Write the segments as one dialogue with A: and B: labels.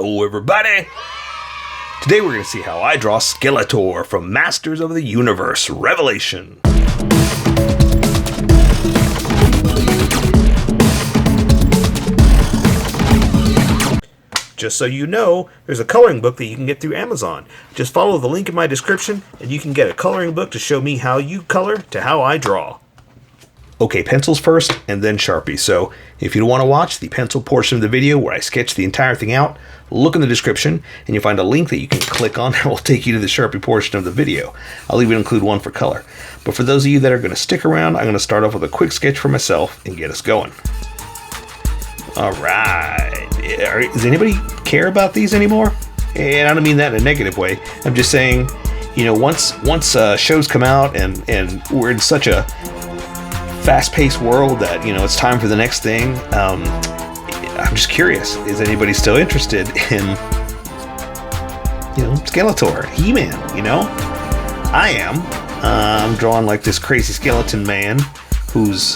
A: Hello everybody! Today we're going to see how I draw Skeletor from Masters of the Universe Revelation. Just so you know, there's a coloring book that you can get through Amazon. Just follow the link in my description and you can get a coloring book to show me how you color to how I draw. Okay, pencils first and then Sharpie. So if you want to watch the pencil portion of the video where I sketch the entire thing out, look in the description and you'll find a link that you can click on that will take you to the Sharpie portion of the video. I'll even include one for color. But for those of you that are going to stick around, I'm going to start off with a quick sketch for myself and get us going. Alright, does anybody care about these anymore? And I don't mean that in a negative way. I'm just saying, you know, once shows come out and we're in such a fast-paced world that, you know, it's time for the next thing. I'm just curious, is anybody still interested in, you know, Skeletor, He-Man, you know? I am. I'm drawing like this crazy skeleton man who's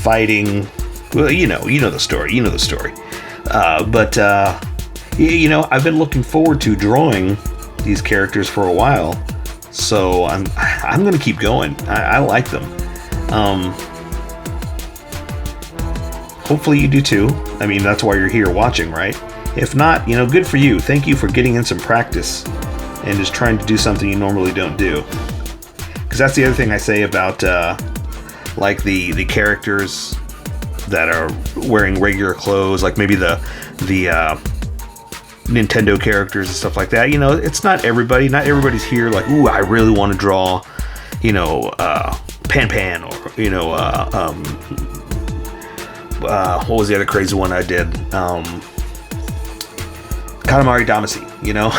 A: fighting, well, you know the story, you know, I've been looking forward to drawing these characters for a while, so I'm gonna keep going. I like them. Hopefully you do too. I mean, that's why you're here watching, right? If not, you know, good for you. Thank you for getting in some practice and just trying to do something you normally don't do. Because that's the other thing I say about like the characters that are wearing regular clothes, like maybe the Nintendo characters and stuff like that. You know, it's not everybody. Not everybody's here like, ooh, I really want to draw, you know, Pan or, you know, what was the other crazy one I did? Katamari Damacy, you know?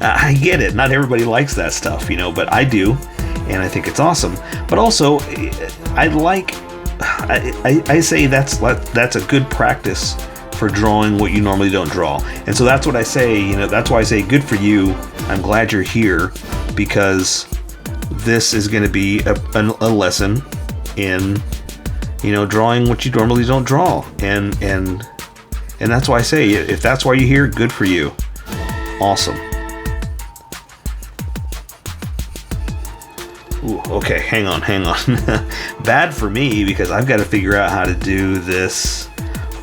A: I get it. Not everybody likes that stuff, you know, but I do, and I think it's awesome. But also, I say that's a good practice for drawing what you normally don't draw. And so that's what I say, you know, that's why I say good for you. I'm glad you're here, because this is going to be a lesson in, you know, drawing what you normally don't draw. And that's why I say, if that's why you're here, good for you. Awesome. Ooh, okay, hang on. Bad for me, because I've got to figure out how to do this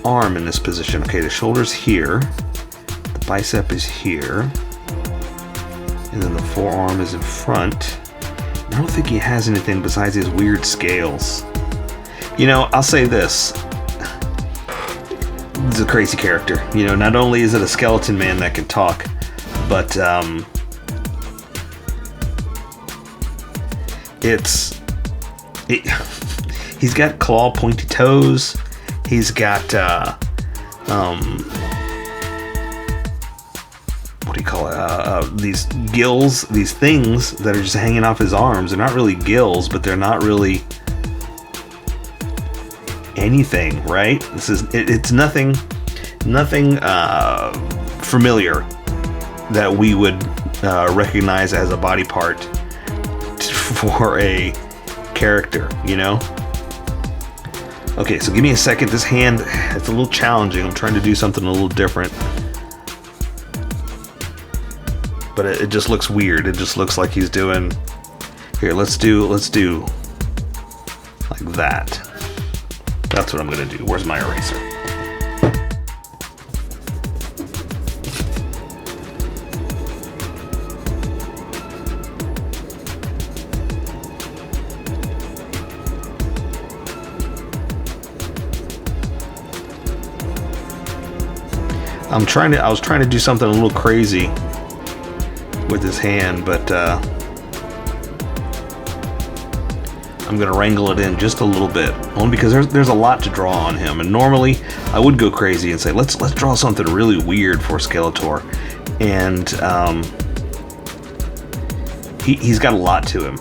A: arm in this position. Okay, the shoulder's here, the bicep is here, and then the forearm is in front. I don't think he has anything besides his weird scales. You know, I'll say this. This is a crazy character. You know, not only is it a skeleton man that can talk, but he's got claw pointy toes. He's got what do you call it? These gills, these things that are just hanging off his arms. They're not really gills, but they're not really anything, right? It's nothing familiar that we would recognize as a body part for a character, you know? Okay, so give me a second. This hand, it's a little challenging. I'm trying to do something a little different, but it just looks weird. It just looks like he's doing, here, let's do like that. That's what I'm gonna do. Where's my eraser? I was trying to do something a little crazy with his hand, but I'm gonna wrangle it in just a little bit, only because there's a lot to draw on him. And normally I would go crazy and say let's draw something really weird for Skeletor, and he's got a lot to him.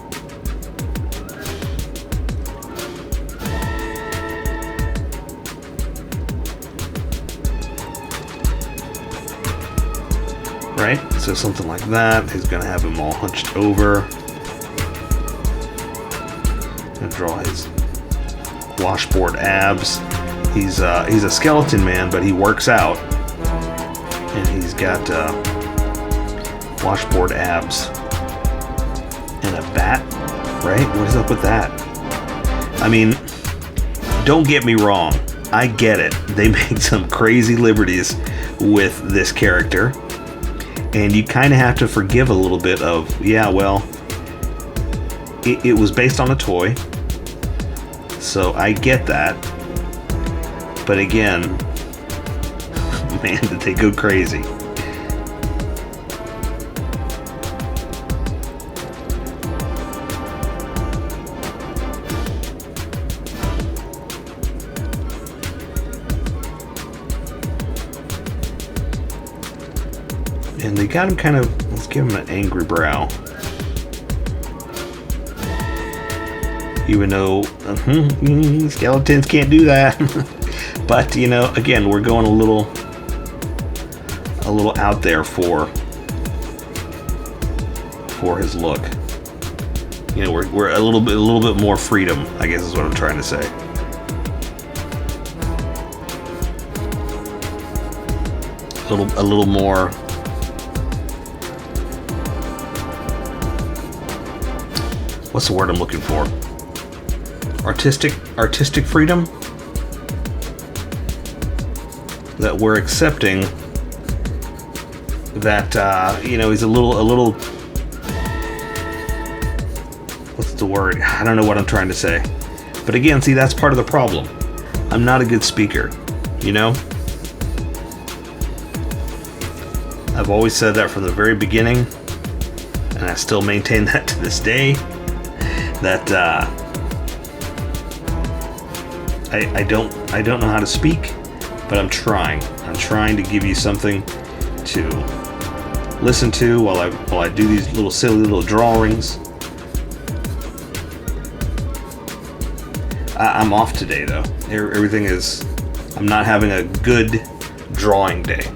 A: Right? So something like that. He's gonna have him all hunched over. And draw his washboard abs. He's a skeleton man, but he works out. And he's got washboard abs and a bat, right? What is up with that? I mean, don't get me wrong. I get it. They made some crazy liberties with this character. And you kind of have to forgive a little bit of, yeah, well, it was based on a toy. So I get that. But again, man, did they go crazy. And they got him kind of, let's give him an angry brow. Even though skeletons can't do that. But, you know, again, we're going a little out there for his look. You know, we're a little bit more freedom, I guess is what I'm trying to say. A little more. What's the word I'm looking for? Artistic freedom. That we're accepting that you know, he's a little. What's the word? I don't know what I'm trying to say. But again, see, that's part of the problem. I'm not a good speaker, you know? I've always said that from the very beginning, and I still maintain that to this day. That I don't know how to speak, but I'm trying. I'm trying to give you something to listen to while I do these silly little drawings. I'm off today though. Everything is. I'm not having a good drawing day.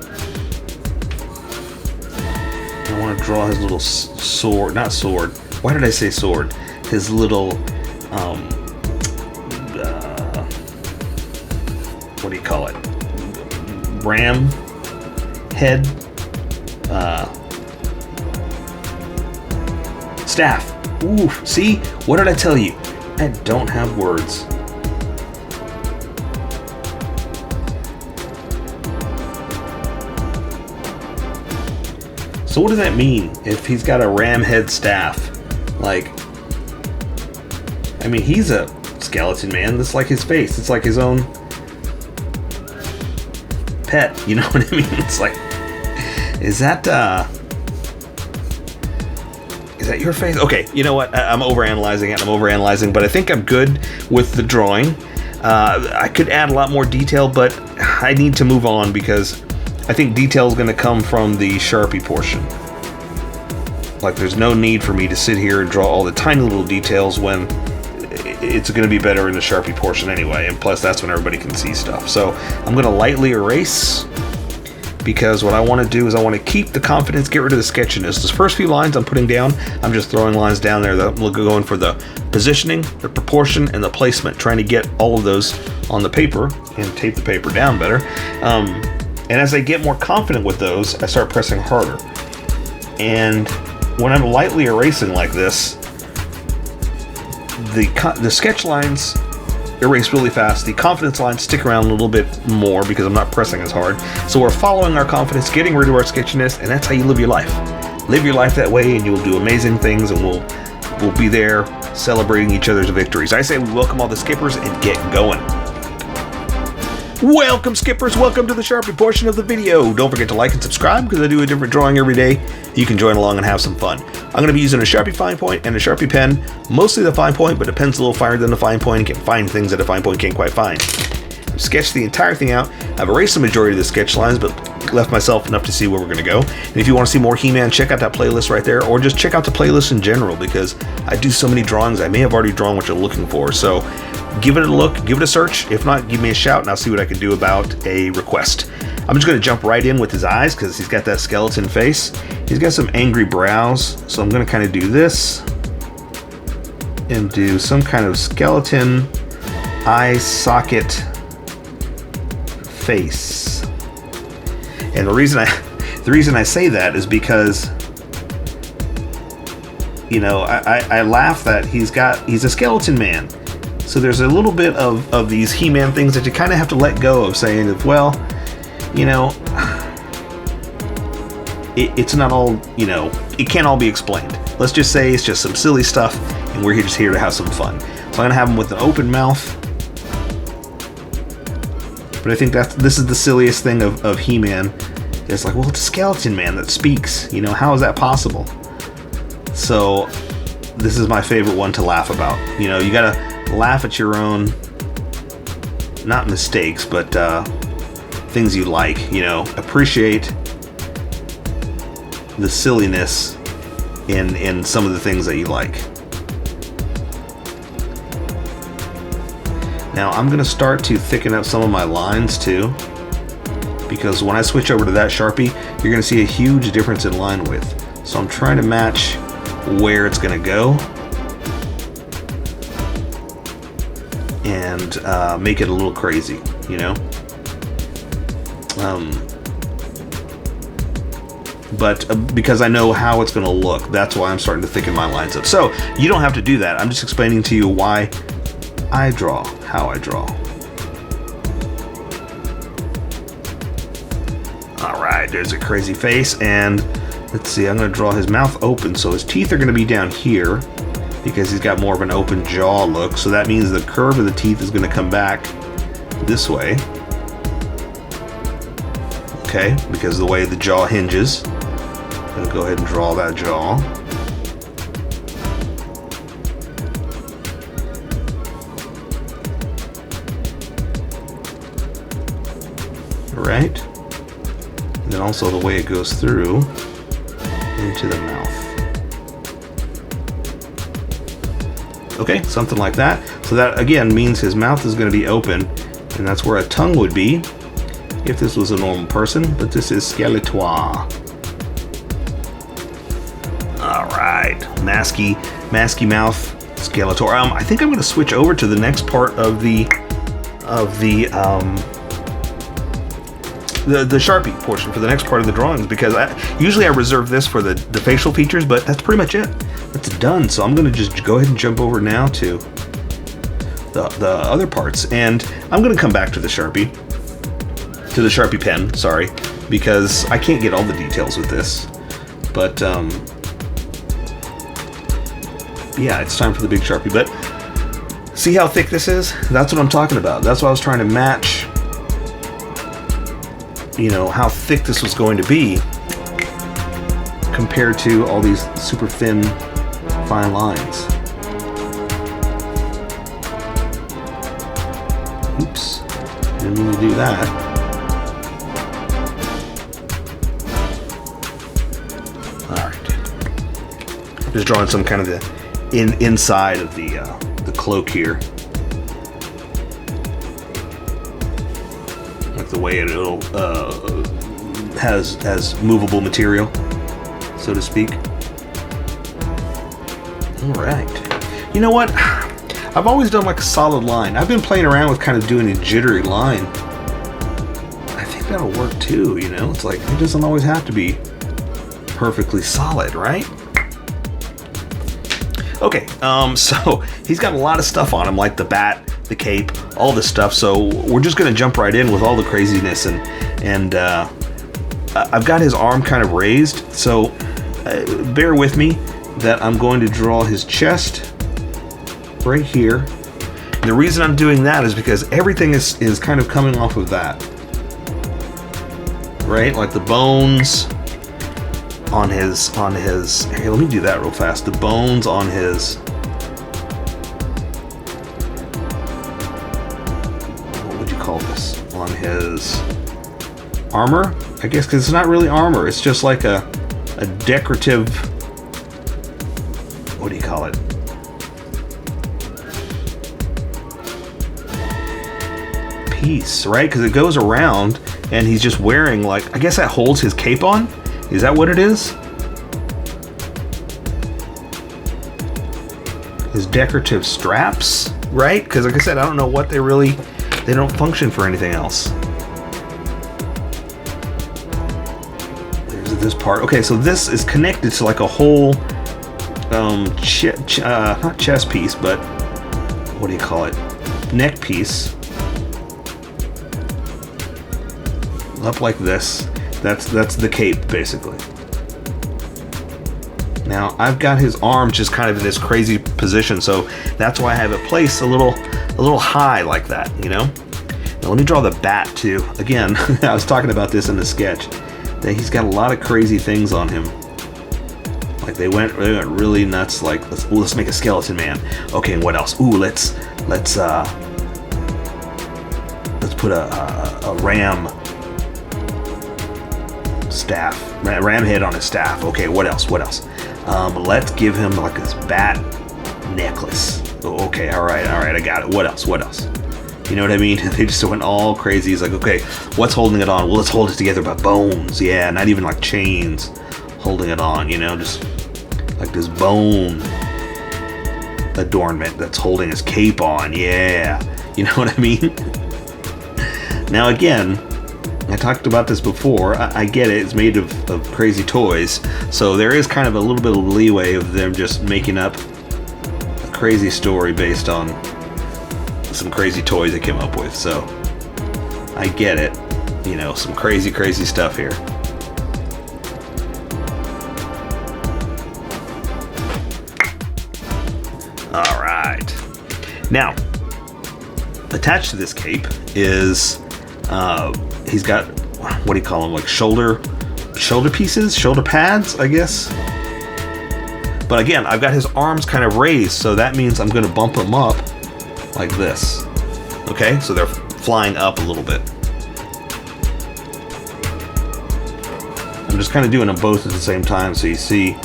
A: I want to draw his little sword. Not sword. Why did I say sword? His little, what do you call it? Ram head, staff. Ooh, see? What did I tell you? I don't have words. So what does that mean if he's got a ram head staff? Like, I mean, he's a skeleton man. That's like his face. It's like his own pet. You know what I mean? It's like, is that your face? Okay, you know what? I'm overanalyzing it. But I think I'm good with the drawing. I could add a lot more detail, but I need to move on because I think detail is going to come from the Sharpie portion. Like, there's no need for me to sit here and draw all the tiny little details when it's going to be better in the Sharpie portion anyway, and plus that's when everybody can see stuff. So I'm going to lightly erase, because what I want to do is I want to keep the confidence, get rid of the sketchiness. Those first few lines I'm putting down, I'm just throwing lines down there that I'm going for the positioning, the proportion, and the placement, trying to get all of those on the paper and tape the paper down better. And as I get more confident with those, I start pressing harder. And when I'm lightly erasing like this, the sketch lines erase really fast. The confidence lines stick around a little bit more because I'm not pressing as hard. So we're following our confidence, getting rid of our sketchiness, and that's how you live your life. Live your life that way, and you'll do amazing things, and we'll be there celebrating each other's victories. I say we welcome all the skippers and get going. Welcome, skippers. Welcome to the Sharpie portion of the video. Don't forget to like and subscribe because I do a different drawing every day. You can join along and have some fun. I'm going to be using a Sharpie fine point and a Sharpie pen, mostly the fine point, but the pen's a little finer than the fine point and can find things that a fine point can't quite find. I've sketched the entire thing out. I've erased the majority of the sketch lines, but left myself enough to see where we're going to go. And if you want to see more He-Man, check out that playlist right there, or just check out the playlist in general, because I do so many drawings I may have already drawn what you're looking for. So give it a look, give it a search. If not, give me a shout and I'll see what I can do about a request. I'm just going to jump right in with his eyes because he's got that skeleton face. He's got some angry brows, so I'm going to kind of do this and do some kind of skeleton eye socket face. And the reason The reason I say that is because, you know, I laugh that he's a skeleton man. So there's a little bit of these He-Man things that you kind of have to let go of, saying, well, you know, it's not all, you know, it can't all be explained. Let's just say it's just some silly stuff, and we're just here to have some fun. So I'm going to have him with an open mouth. But I think this is the silliest thing of He-Man. It's like, well, it's a skeleton man that speaks. You know, how is that possible? So this is my favorite one to laugh about. You know, you got to laugh at your own, not mistakes, but things you like. You know, appreciate the silliness in some of the things that you like. Now I'm going to start to thicken up some of my lines too, because when I switch over to that Sharpie, you're going to see a huge difference in line width. So I'm trying to match where it's going to go and make it a little crazy, you know. But because I know how it's going to look, that's why I'm starting to thicken my lines up. So you don't have to do that. I'm just explaining to you why I draw how I draw. All right, there's a crazy face, and let's see, I'm going to draw his mouth open, so his teeth are going to be down here because he's got more of an open jaw look. So that means the curve of the teeth is going to come back this way. Okay, because of the way the jaw hinges. I'm going to go ahead and draw that jaw. Right? And then also the way it goes through into the mouth. Okay, something like that. So that again means his mouth is going to be open, and that's where a tongue would be if this was a normal person, but this is Skeletor. Alright, masky mouth, Skeletor. I think I'm going to switch over to the next part of the Sharpie portion for the next part of the drawings, because usually I reserve this for the facial features, but that's pretty much it. That's done. So I'm going to just go ahead and jump over now to the other parts, and I'm going to come back to the Sharpie pen, sorry, because I can't get all the details with this. But yeah, it's time for the big Sharpie. But see how thick this is? That's what I'm talking about. That's what I was trying to match. You know, how thick this was going to be compared to all these super thin, fine lines. Oops, didn't mean to do that. Alright. Just drawing some kind of the inside of the cloak here. The way it'll has movable material, so to speak. All right. You know what? I've always done like a solid line. I've been playing around with kind of doing a jittery line. I think that'll work too. You know, it's like it doesn't always have to be perfectly solid, right? Okay. So he's got a lot of stuff on him, like the bat, the cape, all this stuff. So we're just going to jump right in with all the craziness, and I've got his arm kind of raised, so bear with me that I'm going to draw his chest right here. And the reason I'm doing that is because everything is kind of coming off of that, right? Like the bones on his here, let me do that real fast. The bones on his, on his armor, I guess, because it's not really armor, it's just like a decorative, what do you call it? Piece, right? Because it goes around and he's just wearing, like, I guess that holds his cape on? Is that what it is? His decorative straps, right? Because like I said, I don't know what they don't function for anything else. this part. Okay, so this is connected to like a whole not chest piece, but what do you call it? Neck piece. Up like this. That's the cape, basically. Now I've got his arms just kind of in this crazy position, so that's why I have it placed a little high like that, you know. Now let me draw the bat too. Again, I was talking about this in the sketch. That he's got a lot of crazy things on him. Like they went really nuts. Like let's make a skeleton man. Okay, and what else? Ooh, let's put a ram staff, ram head on his staff. Okay, what else? What else? Let's give him like this bat necklace. Oh, okay, all right, I got it. What else? What else? You know what I mean? They just went all crazy. He's like, okay, what's holding it on? Well, let's hold it together by bones. Yeah, not even like chains holding it on, you know, just like this bone adornment that's holding his cape on. Yeah, you know what I mean? Now again, I talked about this before. I get it. It's made of crazy toys. So there is kind of a little bit of leeway of them just making up a crazy story based on some crazy toys they came up with. So I get it. You know, some crazy stuff here. All right. Now, attached to this cape is he's got, what do you call them, like shoulder pieces, shoulder pads, I guess. But again, I've got his arms kind of raised, so that means I'm going to bump them up like this. Okay, so they're flying up a little bit. I'm just kind of doing them both at the same time so you see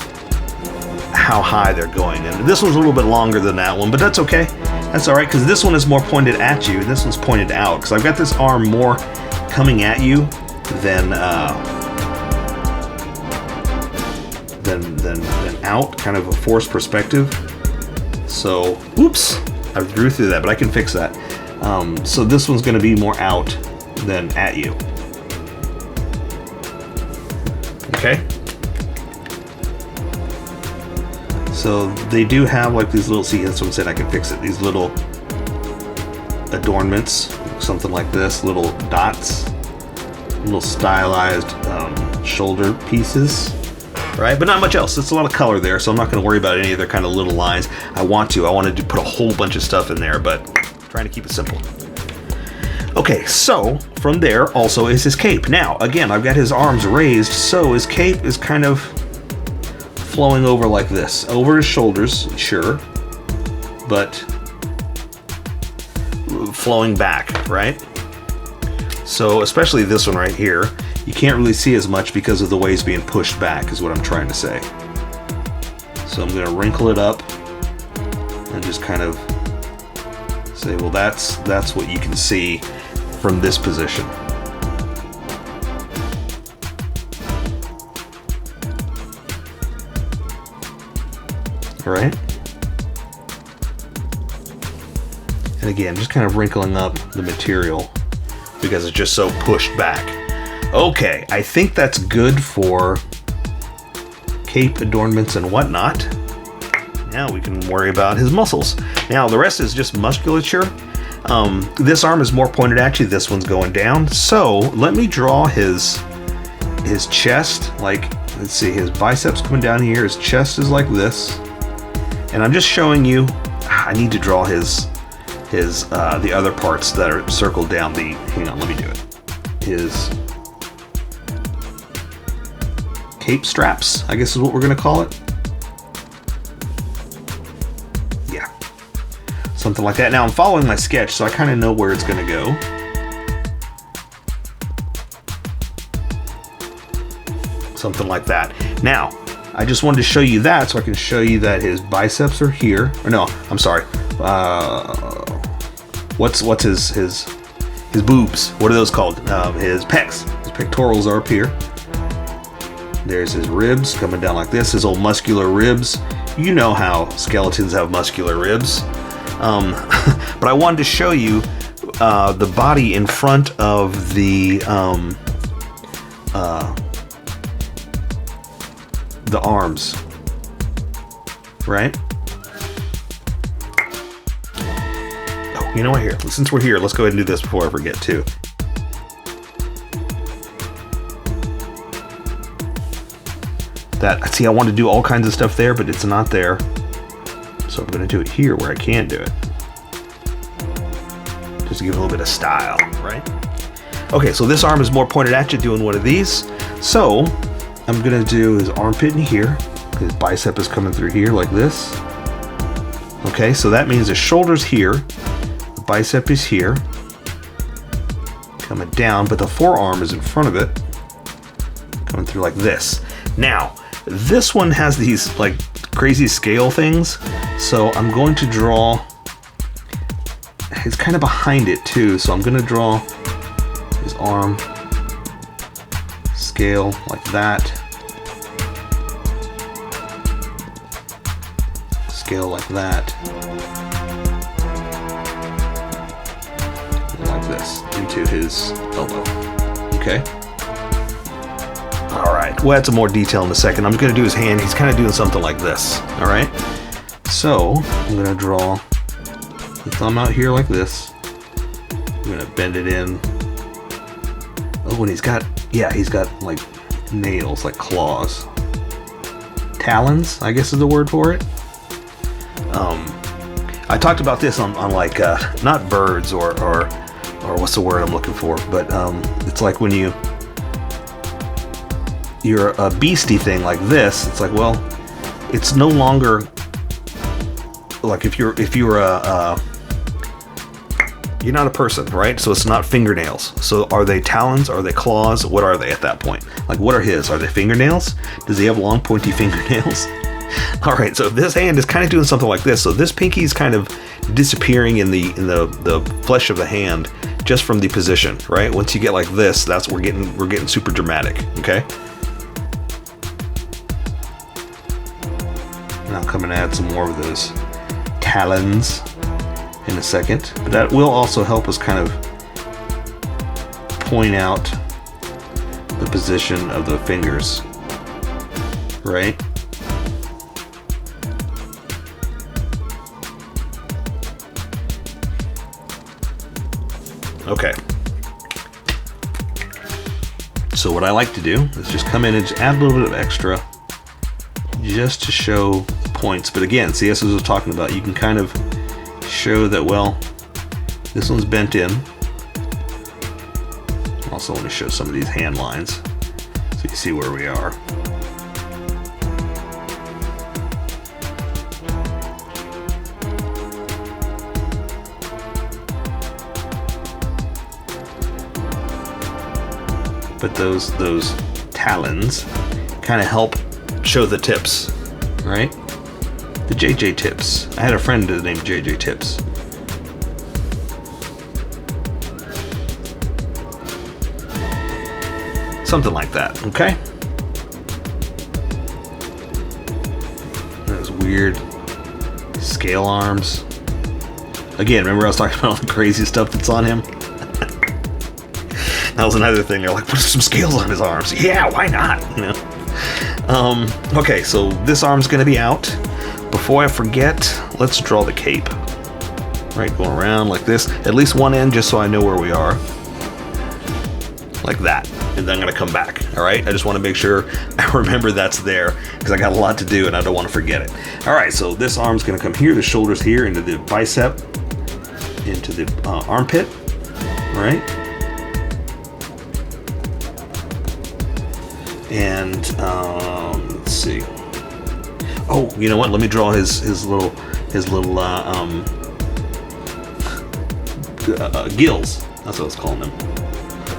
A: how high they're going. And this one's a little bit longer than that one, but that's okay. That's all right, because this one is more pointed at you and this one's pointed out, because I've got this arm more coming at you than out, kind of a forced perspective. So, oops, I drew through that, but I can fix that. So this one's going to be more out than at you. Okay. So they do have like these little, see, that's what I'm saying, I can fix it. These little adornments, something like this, little dots, little stylized shoulder pieces, right? But not much else. It's a lot of color there, so I'm not going to worry about any other kind of little lines. I wanted to put a whole bunch of stuff in there, but I'm trying to keep it simple. Okay, so from there also is his cape. Now, again, I've got his arms raised, so his cape is kind of flowing over like this, over his shoulders, sure, but flowing back, right? So especially this one right here, you can't really see as much because of the way it's being pushed back, is what I'm trying to say. So I'm going to wrinkle it up and just kind of say, well, that's what you can see from this position. All right. And again, just kind of wrinkling up the material because it's just so pushed back. Okay, I think that's good for cape adornments and whatnot. Now we can worry about his muscles. Now the rest is just musculature. This arm is more pointed at you. This one's going down. So let me draw his chest. Like, let's see, his biceps coming down here. His chest is like this. And I'm just showing you, I need to draw the other parts that are circled down hang on, let me do it. His cape straps, I guess is what we're gonna call it. Yeah, something like that. Now I'm following my sketch, so I kind of know where it's gonna go. Something like that. Now, I just wanted to show you that so I can show you that his biceps are here. Or no, I'm sorry. What's his boobs? What are those called? His pecs. His pectorals are up here. There's his ribs coming down like this. His old muscular ribs. You know how skeletons have muscular ribs. But I wanted to show you the body in front of the the arms, right? Oh, you know what, here, since we're here, let's go ahead and do this before I forget too. That, see, I want to do all kinds of stuff there, but it's not there. So I'm going to do it here where I can do it. Just to give it a little bit of style, right? Okay, so this arm is more pointed at you doing one of these. So I'm going to do his armpit in here. His bicep is coming through here like this. Okay, so that means the shoulder's here. The bicep is here. Coming down, but the forearm is in front of it. Coming through like this. Now, this one has these like crazy scale things, so I'm going to draw, it's kind of behind it too, so I'm going to draw his arm, scale like that, scale like that, and like this, into his elbow, okay? All right, we'll add some more detail in a second. I'm just gonna do his hand. He's kind of doing something like this, all right? So I'm gonna draw the thumb out here like this. I'm gonna bend it in. Oh, and he's got like nails, like claws. Talons, I guess is the word for it. I talked about this on like, not birds or what's the word I'm looking for, but it's like when you're a beastie thing like this, it's like, well, it's no longer like if you're not a person, right? So it's not fingernails. So are they talons? Are they claws? What are they at that point? Like, what are his? Are they fingernails? Does he have long pointy fingernails? All right, so this hand is kind of doing something like this. So this pinky is kind of disappearing in the flesh of the hand just from the position, right? Once you get like this, that's we're getting super dramatic, okay? And I'm coming to add some more of those talons in a second, but that will also help us kind of point out the position of the fingers, right? Okay. So what I like to do is just come in and just add a little bit of extra just to show points. But again, see, as I was talking about, you can kind of show that, well, this one's bent in. Also want to show some of these hand lines so you see where we are. But those talons kind of help show the tips, right? The JJ tips. I had a friend named JJ Tips. Something like that, okay? Those weird scale arms. Again, remember I was talking about all the crazy stuff that's on him? That was another thing. They're like, put some scales on his arms. Yeah, why not? You know. Okay, so this arm's gonna be out. Before I forget, let's draw the cape. Right, going around like this. At least one end, just so I know where we are. Like that. And then I'm gonna come back. All right. I just want to make sure I remember that's there because I got a lot to do and I don't want to forget it. All right. So this arm's gonna come here. The shoulder's here into the bicep, into the armpit. All right. And let's see. Oh, you know what? Let me draw his little gills. That's what I was calling them.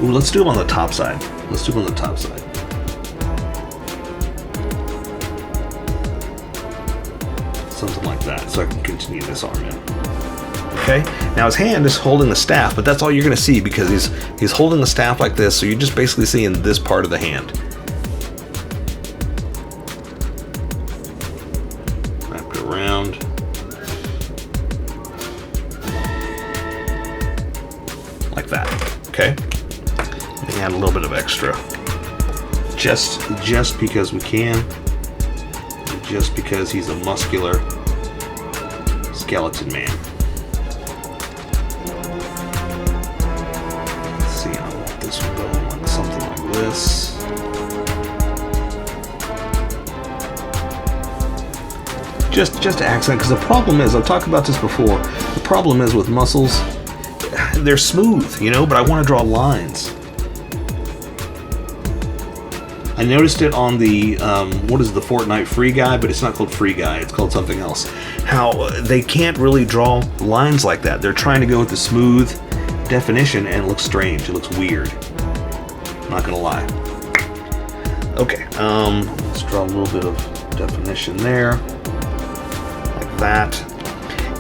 A: Ooh, let's do them on the top side. Let's do them on the top side. Something like that, so I can continue this arm in. Okay. Now his hand is holding the staff, but that's all you're going to see because he's holding the staff like this. So you're just basically seeing this part of the hand. Around. Like that. Okay. And add a little bit of extra. Just because we can. just because he's a muscular skeleton man. Let's see, I want this one going like something like this. Just to accent, because the problem is, I've talked about this before, the problem is with muscles, they're smooth, you know, but I want to draw lines. I noticed it on the, what is the Fortnite free guy, but it's not called free guy, it's called something else. How they can't really draw lines like that. They're trying to go with the smooth definition and it looks strange, it looks weird. I'm not gonna lie. Okay, let's draw a little bit of definition there. That,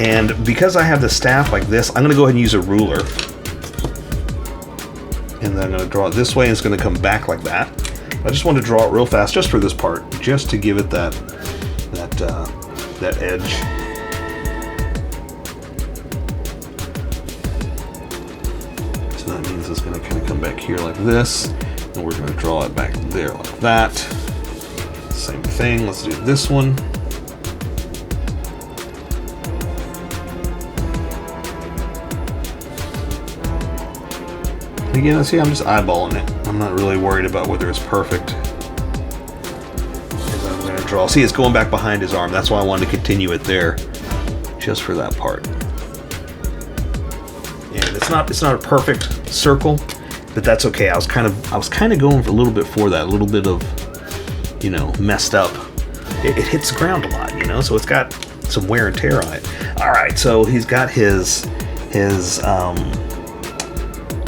A: and because I have the staff like this, I'm going to go ahead and use a ruler, and then I'm going to draw it this way, and it's going to come back like that. I just want to draw it real fast, just for this part, just to give it that edge. So that means it's going to kind of come back here like this, and we're going to draw it back there like that. Same thing. Let's do this one. Again, see, I'm just eyeballing it. I'm not really worried about whether it's perfect. Because I'm going to draw. See, it's going back behind his arm. That's why I wanted to continue it there, just for that part. And it's not a perfect circle, but that's okay. I was kind of going for a little bit for that, a little bit of, you know, messed up. It hits the ground a lot, you know, so it's got some wear and tear on it. All right, so he's got his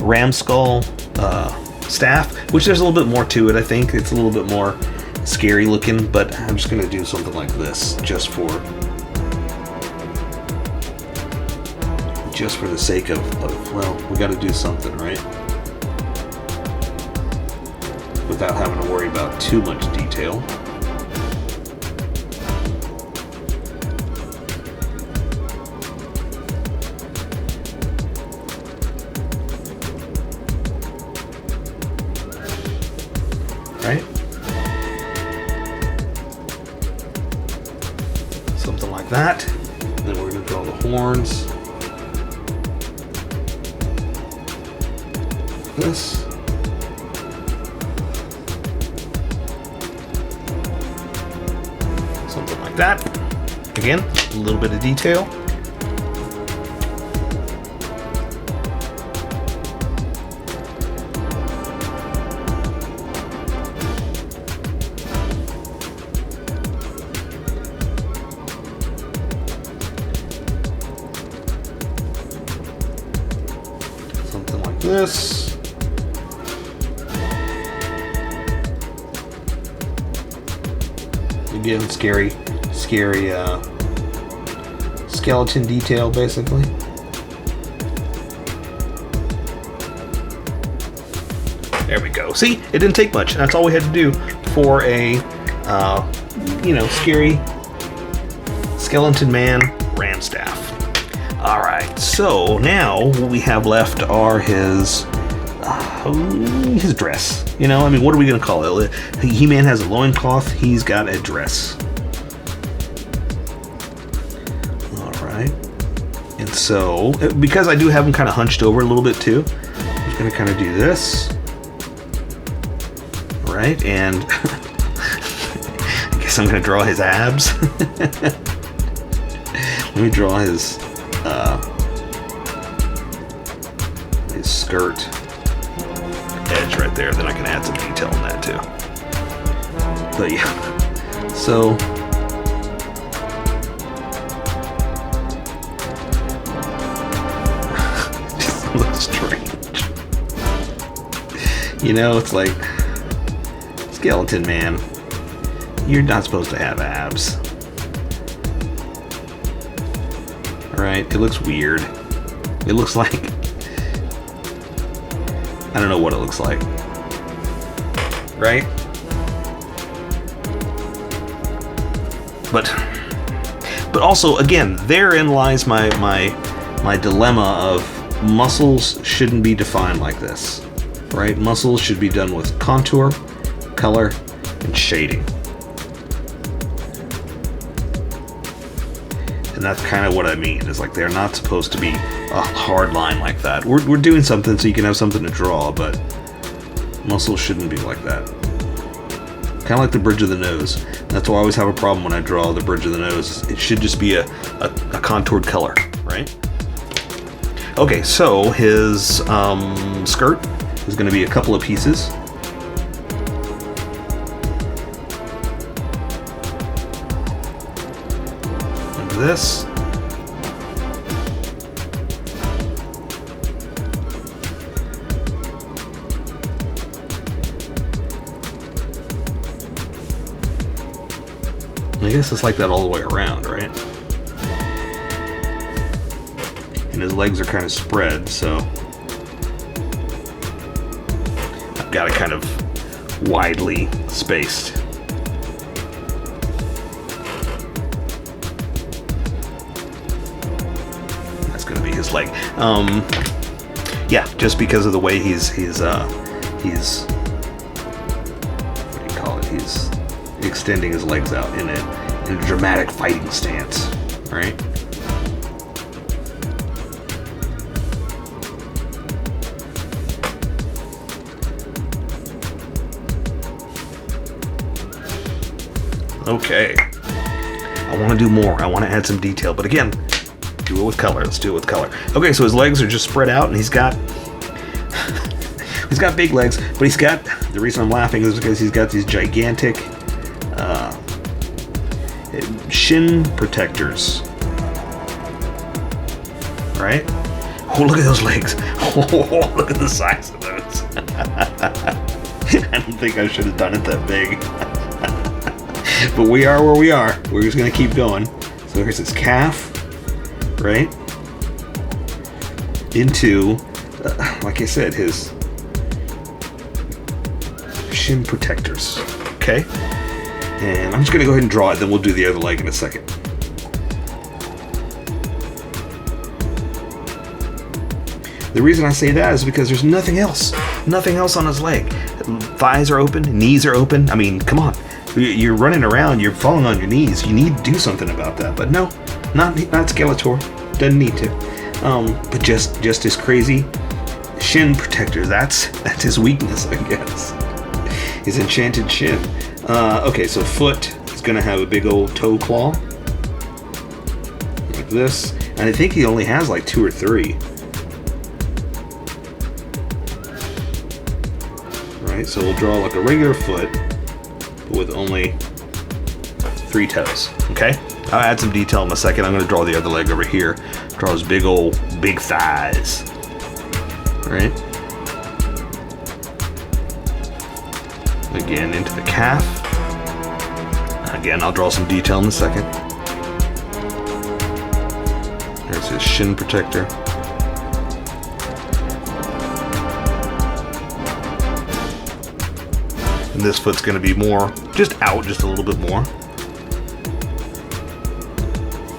A: ram skull staff, which there's a little bit more to it. I think it's a little bit more scary looking, but I'm just going to do something like this just for the sake of well, we got to do something, right? Without having to worry about too much detail. Right? Something like that. Then we're going to draw the horns. This. Something like that. Again, a little bit of detail. This. Again, scary skeleton detail, basically. There we go. See, it didn't take much. That's all we had to do for a, you know, scary skeleton man ram staff. All right, so now what we have left are his dress. You know, I mean, what are we gonna call it? He-Man has a loincloth. He's got a dress. All right, and so because I do have him kind of hunched over a little bit too, I'm just gonna kind of do this. All right, and I guess I'm gonna draw his abs. Let me draw his skirt edge right there, then I can add some detail on that too. But yeah, so just looks strange. You know, it's like, skeleton man, you're not supposed to have abs. Alright, it looks weird. It looks like, I don't know what it looks like. Right? But also, again, therein lies my dilemma of muscles shouldn't be defined like this. Right? Muscles should be done with contour, color, and shading. And that's kind of what I mean. Is like they're not supposed to be a hard line like that. We're doing something so you can have something to draw, but muscles shouldn't be like that. Kind of like the bridge of the nose. That's why I always have a problem when I draw the bridge of the nose. It should just be a contoured color, right? Okay, so his skirt is going to be a couple of pieces. Like this. I guess it's like that all the way around, right? And his legs are kind of spread, so I've got it kind of widely spaced. That's going to be his leg. Yeah, just because of the way he's what do you call it? He's extending his legs out in a dramatic fighting stance, right? Okay. I want to do more. I want to add some detail, but again, do it with color. Let's do it with color. Okay, so his legs are just spread out, and he's got he's got big legs, but he's got, the reason I'm laughing is because he's got these gigantic shin protectors, right? Oh, look at those legs. Oh, look at the size of those. I don't think I should have done it that big. But we are where we are. We're just going to keep going. So here's his calf, right? Into, like I said, his shin protectors, okay? And I'm just going to go ahead and draw it, then we'll do the other leg in a second. The reason I say that is because there's nothing else. Nothing else on his leg. Thighs are open, knees are open. I mean, come on. You're running around, you're falling on your knees. You need to do something about that. But no, not Skeletor. Doesn't need to. But just his crazy shin protector. That's his weakness, I guess. His enchanted shin. Okay, so foot is going to have a big old toe claw. Like this. And I think he only has like 2 or 3. Right, so we'll draw like a regular foot, but with only 3 toes. Okay? I'll add some detail in a second. I'm going to draw the other leg over here. Draw his big thighs. Right? Again, into the calf. Again, I'll draw some detail in a second. There's his shin protector. And this foot's going to be more, just out just a little bit more.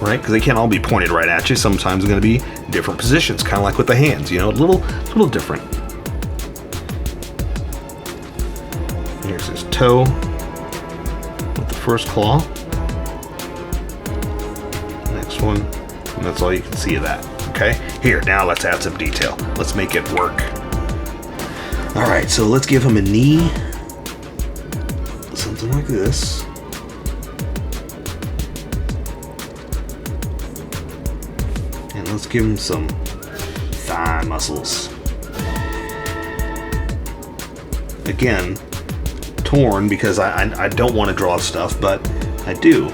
A: Right? Because they can't all be pointed right at you. Sometimes it's going to be different positions, kind of like with the hands, you know, a little different. Here's his toe with the first claw. Next one, and that's all you can see of that. Okay? Here, now let's add some detail. Let's make it work. Alright, so let's give him a knee. Something like this. And let's give him some thigh muscles. Again, torn because I don't want to draw stuff, but I do.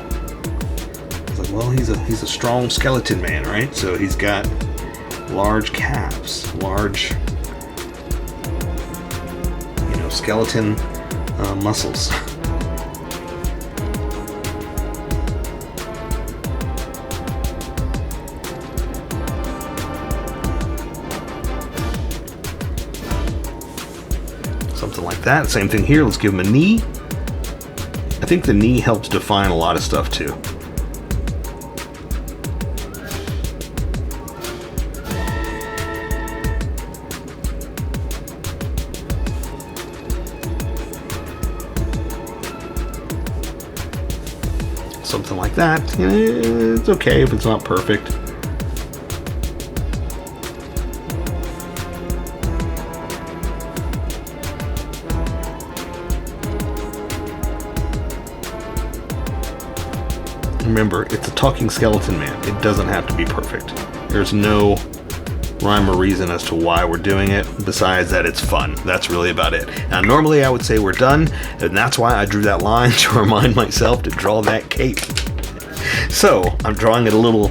A: It's like, well, he's a strong skeleton man, right? So he's got large calves, large, skeleton muscles. Something like that. Same thing here. Let's give him a knee. I think the knee helps define a lot of stuff too. Something like that. It's okay if it's not perfect. Remember, it's a talking skeleton man. It doesn't have to be perfect. There's no rhyme or reason as to why we're doing it, besides that it's fun. That's really about it. Now, normally I would say we're done, and that's why I drew that line to remind myself to draw that cape. So, I'm drawing it a little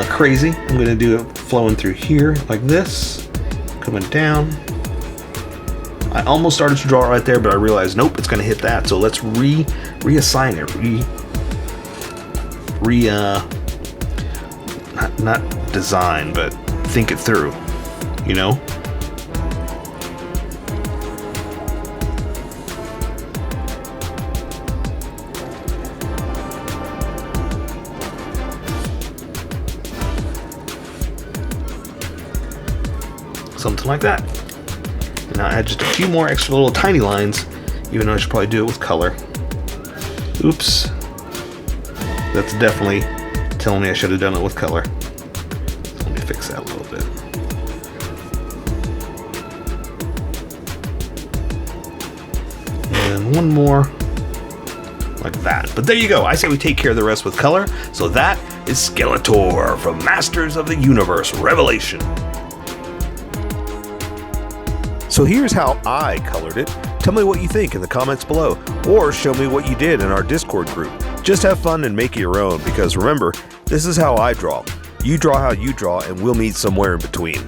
A: crazy. I'm going to do it flowing through here like this, coming down. I almost started to draw it right there, but I realized, nope, it's going to hit that. So let's reassign it. Not design, but think it through, you know? Something like that. And now add just a few more extra little tiny lines, even though I should probably do it with color. Oops. That's definitely telling me I should have done it with color. So let me fix that a little bit. And one more like that. But there you go. I say we take care of the rest with color. So that is Skeletor from Masters of the Universe Revelation. So here's how I colored it. Tell me what you think in the comments below, or show me what you did in our Discord group. Just have fun and make it your own, because remember, this is how I draw. You draw how you draw, and we'll meet somewhere in between.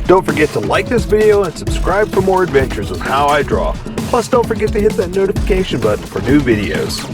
A: Don't forget to like this video and subscribe for more adventures with How I Draw. Plus, don't forget to hit that notification button for new videos.